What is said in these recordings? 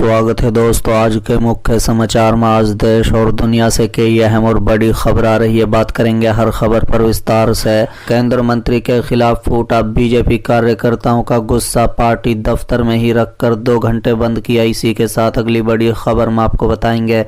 स्वागत है दोस्तों। आज के मुख्य समाचार में आज देश और दुनिया से कई अहम और बड़ी खबर आ रही है। बात करेंगे हर खबर पर विस्तार से। केंद्र मंत्री के खिलाफ फूटा बीजेपी कार्यकर्ताओं का गुस्सा, पार्टी दफ्तर में ही रखकर 2 घंटे बंद किया। इसी के साथ अगली बड़ी खबर में आपको बताएंगे।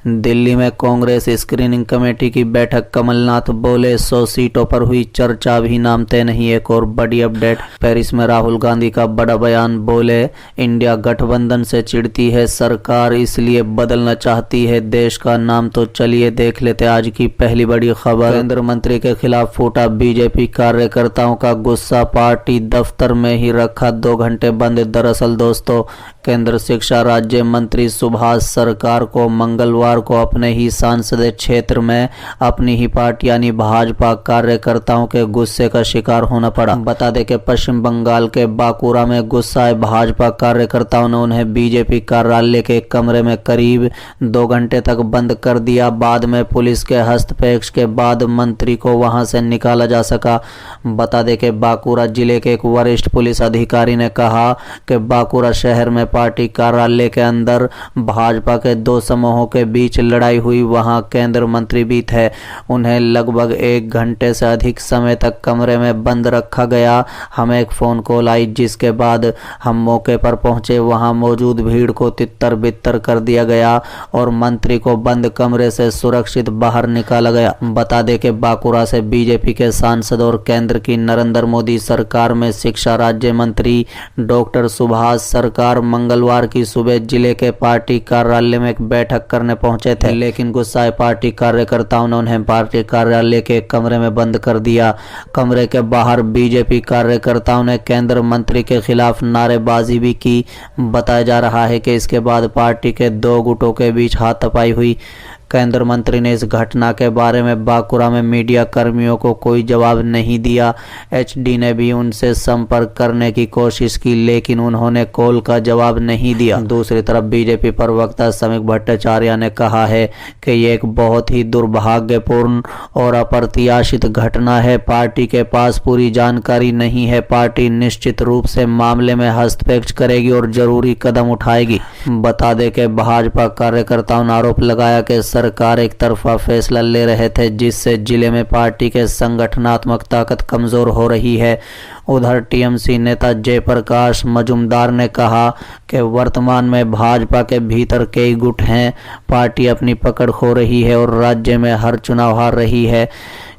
दिल्ली में कांग्रेस स्क्रीनिंग कमेटी की बैठक, कमलनाथ बोले 100 सीटों पर हुई चर्चा, अभी नाम तय नहीं। एक और बड़ी अपडेट, पेरिस में राहुल गांधी का बड़ा बयान, बोले इंडिया गठबंधन से चिढ़ती है सरकार, इसलिए बदलना चाहती है देश का नाम। तो चलिए देख लेते आज की पहली बड़ी खबर। केंद्र मंत्री के खिलाफ फूटा बीजेपी कार्यकर्ताओं का गुस्सा, पार्टी दफ्तर में ही रखा 2 घंटे बंद। दरअसल दोस्तों, केंद्र शिक्षा राज्य मंत्री सुभाष सरकार को मंगलवार को अपने ही संसदीय क्षेत्र में अपनी ही पार्टी यानी भाजपा कार्यकर्ताओं के गुस्से का शिकार होना पड़ा। बता दें कि पश्चिम बंगाल के बांकुरा में गुस्साए भाजपा कार्यकर्ताओं ने उन्हें बीजेपी कार्यालय के कमरे में करीब 2 घंटे तक बंद कर दिया। बाद में पुलिस के हस्तक्षेप के बाद मंत्री को वहां से निकाला जा सका। बता दें कि बांकुरा जिले के एक वरिष्ठ पुलिस अधिकारी ने कहा कि बांकुरा शहर में पार्टी कार्यालय के अंदर भाजपा के 2 समूहों के बीच लड़ाई हुई। वहां केंद्र मंत्री भी थे। उन्हें लगभग 1 घंटे से अधिक समय तक कमरे में बंद रखा गया। हमें एक फोन कॉल आई, जिसके बाद हम मौके पर पहुंचे। वहां मौजूद भीड़ को तितर बितर कर दिया गया और मंत्री को बंद कमरे से सुरक्षित बाहर निकाला गया। बता दें कि बांकुरा से बीजेपी के सांसद और केंद्र की नरेंद्र मोदी सरकार में शिक्षा राज्य मंत्री डॉक्टर सुभाष सरकार मंगलवार की सुबह जिले के पार्टी कार्यालय में एक बैठक करने पहुंचे थे, लेकिन गुस्साए पार्टी कार्यकर्ताओं ने उन्हें पार्टी कार्यालय के कमरे में बंद कर दिया। कमरे के बाहर बीजेपी कार्यकर्ताओं ने केंद्र मंत्री के खिलाफ नारेबाजी भी की। बताया जा रहा है कि इसके बाद पार्टी के 2 गुटों के बीच हाथापाई हुई। केंद्र मंत्री ने इस घटना के बारे में बांकुरा में मीडिया कर्मियों को कोई जवाब नहीं दिया। एचडी ने भी उनसे संपर्क करने की कोशिश की, लेकिन उन्होंने कॉल का जवाब नहीं दिया। दूसरी तरफ बीजेपी प्रवक्ता समीक भट्टाचार्य ने कहा है कि ये एक बहुत ही दुर्भाग्यपूर्ण और अप्रत्याशित घटना है। पार्टी के पास पूरी जानकारी नहीं है। पार्टी निश्चित रूप से मामले में हस्तक्षेप करेगी और जरूरी कदम उठाएगी। बता दें कि भाजपा कार्यकर्ताओं ने आरोप लगाया कि सरकार एक तरफा फैसला ले रहे थे, जिससे जिले में पार्टी के संगठनात्मक ताकत कमजोर हो रही है। उधर टीएमसी नेता जयप्रकाश मजूमदार ने कहा कि वर्तमान में भाजपा के भीतर कई गुट हैं, पार्टी अपनी पकड़ खो रही है और राज्य में हर चुनाव हार रही है।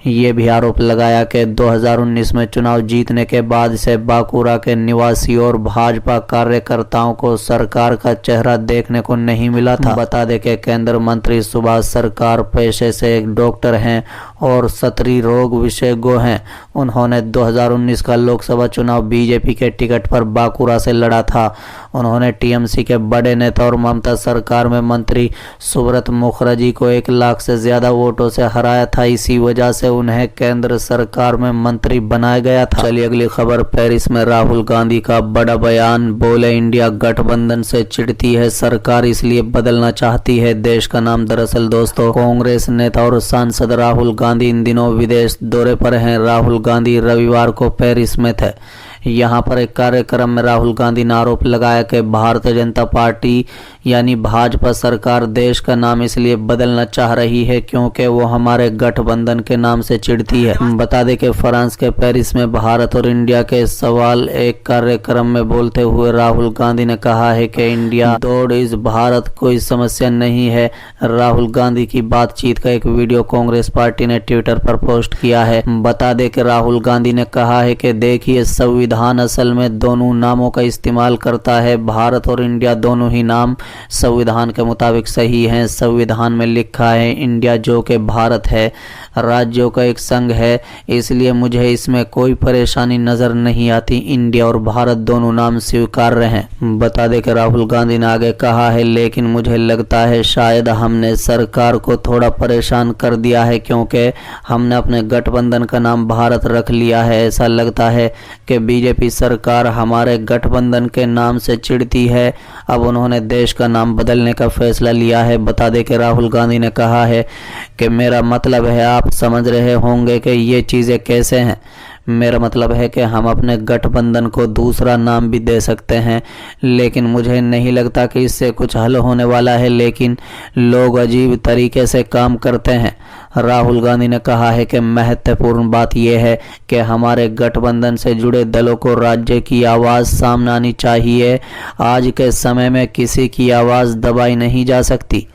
ये भी आरोप लगाया कि 2019 में चुनाव जीतने के बाद से बांकुरा के निवासियों और भाजपा कार्यकर्ताओं को सरकार का चेहरा देखने को नहीं मिला था। बता दें कि केंद्र मंत्री सुभाष सरकार पेशे से एक डॉक्टर हैं और सतरी रोग विशेषज्ञ हैं। उन्होंने 2019 का लोकसभा चुनाव बीजेपी के टिकट पर बांकुरा से लड़ा था। उन्होंने टीएमसी के बड़े नेता और ममता सरकार में मंत्री सुब्रत मुखर्जी को 1 लाख से ज्यादा वोटों से हराया था। इसी वजह से उन्हें केंद्र सरकार में मंत्री बनाया गया था। चलिए अगली खबर, पेरिस में राहुल गांधी का बड़ा बयान, बोले इंडिया गठबंधन से चिढ़ती है सरकार, इसलिए बदलना चाहती है देश का नाम। दरअसल दोस्तों, कांग्रेस नेता और सांसद राहुल गांधी इन दिनों विदेश दौरे पर हैं। राहुल गांधी रविवार को पेरिस में थे। यहाँ पर एक कार्यक्रम में राहुल गांधी ने आरोप लगाया कि भारतीय जनता पार्टी यानी भाजपा सरकार देश का नाम इसलिए बदलना चाह रही है क्योंकि वो हमारे गठबंधन के नाम से चिढ़ती है। बता दें कि फ्रांस के पेरिस में भारत और इंडिया के सवाल एक कार्यक्रम में बोलते हुए राहुल गांधी ने कहा है कि इंडिया दौड़ इस भारत कोई समस्या नहीं है। राहुल गांधी की बातचीत का एक वीडियो कांग्रेस पार्टी ने ट्विटर पर पोस्ट किया है। बता दें कि राहुल गांधी ने कहा है कि देखिए, संविधान असल में दोनों नामों का इस्तेमाल करता है। भारत और इंडिया दोनों ही नाम संविधान के मुताबिक सही हैं। संविधान में लिखा है इंडिया जो कि भारत है, राज्यों का एक संघ है, इसलिए मुझे इसमें कोई परेशानी नजर नहीं आती। इंडिया और भारत दोनों नाम स्वीकार्य हैं। बता दें कि राहुल गांधी ने आगे कहा है, लेकिन मुझे लगता है शायद हमने सरकार को थोड़ा परेशान कर दिया है क्योंकि हमने अपने गठबंधन का नाम भारत रख लिया है। ऐसा लगता है कि बीजेपी सरकार हमारे गठबंधन के नाम से चिढ़ती है। अब उन्होंने देश का नाम बदलने का फैसला लिया है। बता दें कि राहुल गांधी ने कहा है कि मेरा मतलब है, आप समझ रहे होंगे कि ये चीज़ें कैसे हैं। मेरा मतलब है कि हम अपने गठबंधन को दूसरा नाम भी दे सकते हैं, लेकिन मुझे नहीं लगता कि इससे कुछ हल होने वाला है। लेकिन लोग अजीब तरीके से काम करते हैं। राहुल गांधी ने कहा है कि महत्वपूर्ण बात यह है कि हमारे गठबंधन से जुड़े दलों को राज्य की आवाज़ सामने आनी चाहिए। आज के समय में किसी की आवाज़ दबाई नहीं जा सकती।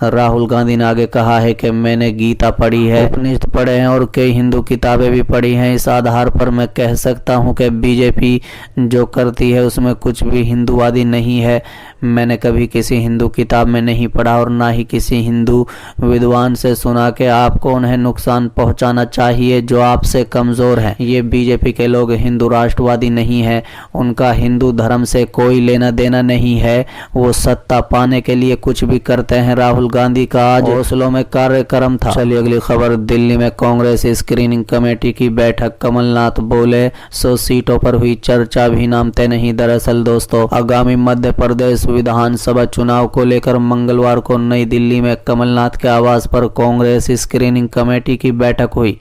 राहुल गांधी ने आगे कहा है कि मैंने गीता पढ़ी है, उपनिषद पढ़े हैं और कई हिंदू किताबें भी पढ़ी हैं। इस आधार पर मैं कह सकता हूं कि बीजेपी जो करती है उसमें कुछ भी हिंदूवादी नहीं है। मैंने कभी किसी हिंदू किताब में नहीं पढ़ा और ना ही किसी हिंदू विद्वान से सुना कि आपको उन्हें नुकसान पहुंचाना चाहिए जो आपसे कमज़ोर हैं। ये बीजेपी के लोग हिंदू राष्ट्रवादी नहीं है, उनका हिंदू धर्म से कोई लेना देना नहीं है। वो सत्ता पाने के लिए कुछ भी करते हैं। राहुल गांधी का आज ओस्लो में कार्यक्रम था। चलिए अगली खबर। दिल्ली में कांग्रेस स्क्रीनिंग कमेटी की बैठक, कमलनाथ बोले 100 सीटों पर हुई चर्चा, भी नाम तय नहीं। दरअसल दोस्तों, आगामी मध्य प्रदेश विधानसभा चुनाव को लेकर मंगलवार को नई दिल्ली में कमलनाथ के आवास पर कांग्रेस स्क्रीनिंग कमेटी की बैठक हुई।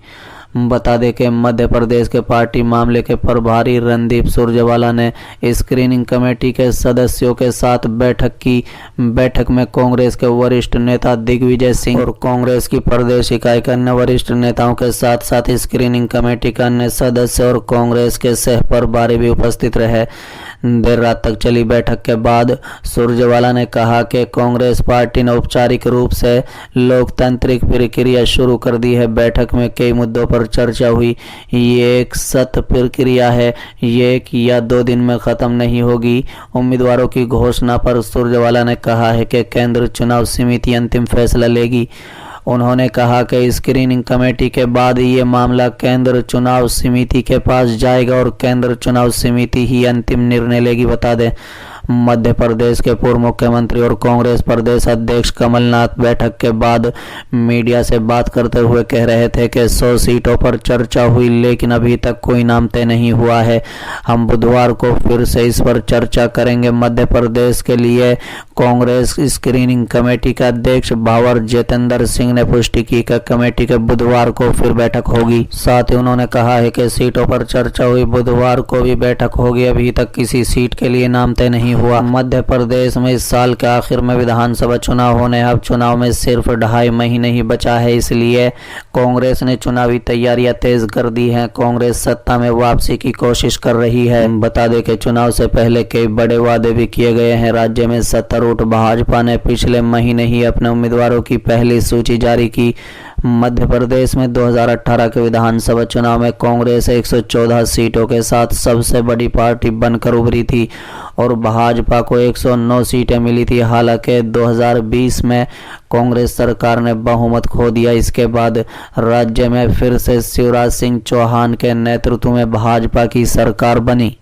बता दें कि मध्य प्रदेश के पार्टी मामले के प्रभारी रणदीप सुरजेवाला ने स्क्रीनिंग कमेटी के सदस्यों के साथ बैठक की। बैठक में कांग्रेस के वरिष्ठ नेता दिग्विजय सिंह और कांग्रेस की प्रदेश इकाई के अन्य वरिष्ठ नेताओं के साथ साथ स्क्रीनिंग कमेटी के अन्य सदस्य और कांग्रेस के सह प्रभारी भी उपस्थित रहे। देर रात तक चली बैठक के बाद सुरजेवाला ने कहा कि कांग्रेस पार्टी ने औपचारिक रूप से लोकतांत्रिक प्रक्रिया शुरू कर दी है। बैठक में कई मुद्दों पर चर्चा हुई। ये एक सख्त प्रक्रिया है, ये 1 या 2 दिन में खत्म नहीं होगी। उम्मीदवारों की घोषणा पर सुरजेवाला ने कहा है कि केंद्र चुनाव समिति अंतिम फैसला लेगी। उन्होंने कहा कि स्क्रीनिंग कमेटी के बाद ये मामला केंद्र चुनाव समिति के पास जाएगा और केंद्र चुनाव समिति ही अंतिम निर्णय लेगी। बता दें, मध्य प्रदेश के पूर्व मुख्यमंत्री और कांग्रेस प्रदेश अध्यक्ष कमलनाथ बैठक के बाद मीडिया से बात करते हुए कह रहे थे कि 100 सीटों पर चर्चा हुई, लेकिन अभी तक कोई नाम तय नहीं हुआ है। हम बुधवार को फिर से इस पर चर्चा करेंगे। मध्य प्रदेश के लिए कांग्रेस स्क्रीनिंग कमेटी के अध्यक्ष भावर जितेंद्र सिंह ने पुष्टि की कि कमेटी के बुधवार को फिर बैठक होगी। साथ ही उन्होंने कहा है कि सीटों पर चर्चा हुई, बुधवार को भी बैठक होगी। अभी तक किसी सीट के लिए नाम तय नहीं हुआ। मध्य प्रदेश में इस साल के आखिर में विधानसभा चुनाव होने हैं। अब चुनाव में सिर्फ 2.5 महीने ही बचा है, इसलिए कांग्रेस ने चुनावी तैयारियां तेज कर दी हैं। कांग्रेस सत्ता में वापसी की कोशिश कर रही है। बता दें कि चुनाव से पहले कई बड़े वादे भी किए गए हैं। राज्य में सत्तारूढ़ भाजपा ने पिछले महीने ही अपने उम्मीदवारों की पहली सूची जारी की। मध्य प्रदेश में 2018 के विधानसभा चुनाव में कांग्रेस 114 सीटों के साथ सबसे बड़ी पार्टी बनकर उभरी थी और भाजपा को 109 सीटें मिली थी। हालांकि 2020 में कांग्रेस सरकार ने बहुमत खो दिया। इसके बाद राज्य में फिर से शिवराज सिंह चौहान के नेतृत्व में भाजपा की सरकार बनी।